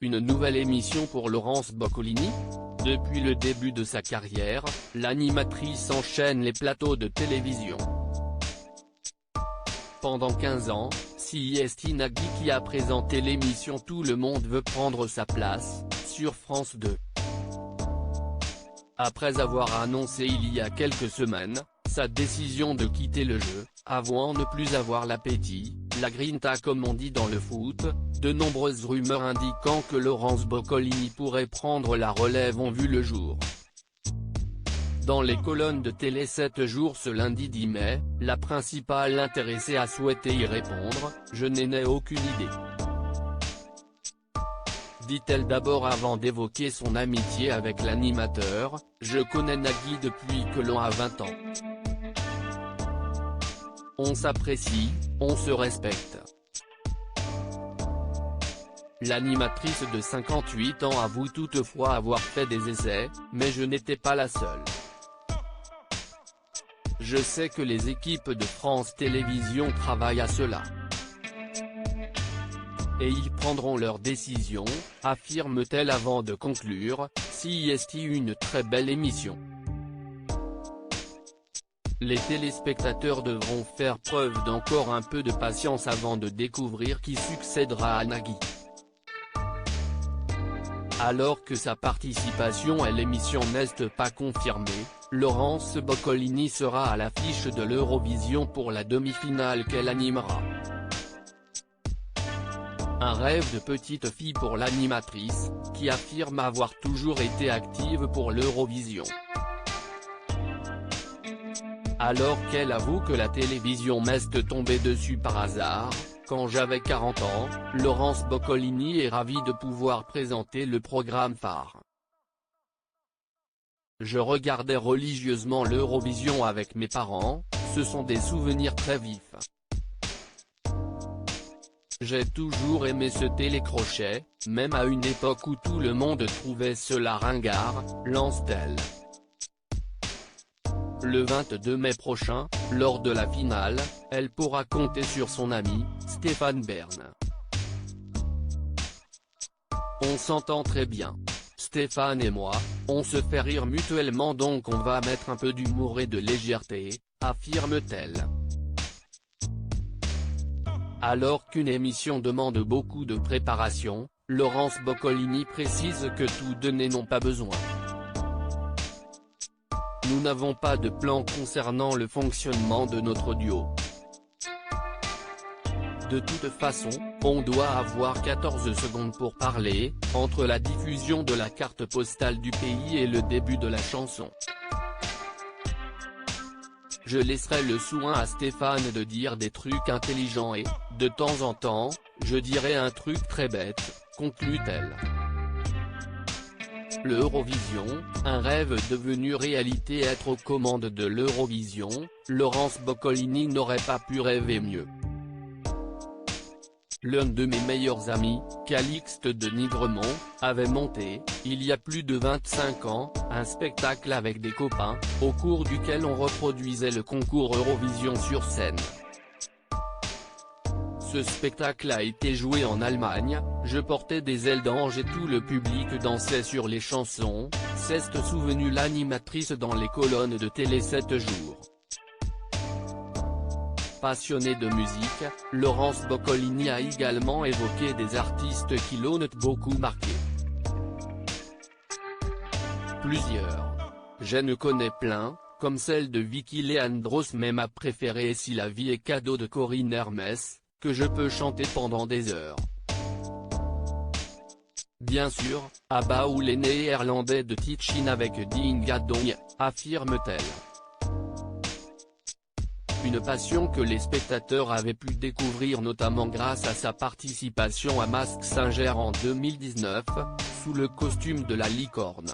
Une nouvelle émission pour Laurence Boccolini? Depuis le début de sa carrière, l'animatrice enchaîne les plateaux de télévision. Pendant 15 ans, c'est Nagui qui a présenté l'émission Tout le monde veut prendre sa place, sur France 2. Après avoir annoncé il y a quelques semaines, sa décision de quitter le jeu, avouant ne plus avoir l'appétit, la grinta comme on dit dans le foot, de nombreuses rumeurs indiquant que Laurence Boccolini pourrait prendre la relève ont vu le jour. Dans les colonnes de Télé 7 jours ce lundi 10 mai, la principale intéressée a souhaité y répondre, « Je n'en ai aucune idée », dit-elle d'abord avant d'évoquer son amitié avec l'animateur, « Je connais Nagui depuis que l'on a 20 ans. On s'apprécie, on se respecte ». L'animatrice de 58 ans avoue toutefois avoir fait des essais, mais je n'étais pas la seule. Je sais que les équipes de France Télévisions travaillent à cela. Et ils prendront leurs décisions, affirme-t-elle avant de conclure, c'est une très belle émission. Les téléspectateurs devront faire preuve d'encore un peu de patience avant de découvrir qui succédera à Nagui. Alors que sa participation à l'émission n'est pas confirmée, Laurence Boccolini sera à l'affiche de l'Eurovision pour la demi-finale qu'elle animera. Un rêve de petite fille pour l'animatrice, qui affirme avoir toujours été active pour l'Eurovision. Alors qu'elle avoue que la télévision m'est tombée dessus par hasard, quand j'avais 40 ans, Laurence Boccolini est ravie de pouvoir présenter le programme phare. Je regardais religieusement l'Eurovision avec mes parents, ce sont des souvenirs très vifs. J'ai toujours aimé ce télécrochet, même à une époque où tout le monde trouvait cela ringard, lance-t-elle. Le 22 mai prochain, lors de la finale, elle pourra compter sur son ami, Stéphane Bern. On s'entend très bien. Stéphane et moi, on se fait rire mutuellement donc on va mettre un peu d'humour et de légèreté, affirme-t-elle. Alors qu'une émission demande beaucoup de préparation, Laurence Boccolini précise que tous deux n'en ont pas besoin. Nous n'avons pas de plan concernant le fonctionnement de notre duo. De toute façon, on doit avoir 14 secondes pour parler, entre la diffusion de la carte postale du pays et le début de la chanson. Je laisserai le soin à Stéphane de dire des trucs intelligents et, de temps en temps, je dirai un truc très bête, conclut-elle. L'Eurovision, un rêve devenu réalité. Être aux commandes de l'Eurovision, Laurence Boccolini n'aurait pas pu rêver mieux. L'un de mes meilleurs amis, Calixte de Nigremont, avait monté, il y a plus de 25 ans, un spectacle avec des copains, au cours duquel on reproduisait le concours Eurovision sur scène. Ce spectacle a été joué en Allemagne, je portais des ailes d'ange et tout le public dansait sur les chansons, s'est souvenue l'animatrice dans les colonnes de Télé 7 jours. Passionnée de musique, Laurence Boccolini a également évoqué des artistes qui l'ont beaucoup marqué. Plusieurs. Je connais plein, comme celle de Vicky Leandros, mais ma préférée est Si la vie est cadeau de Corinne Hermès, que je peux chanter pendant des heures. Bien sûr, ABBA ou les Néerlandais de Tichin avec Dinga Dong, affirme-t-elle. Une passion que les spectateurs avaient pu découvrir notamment grâce à sa participation à Mask Singer en 2019, sous le costume de la licorne.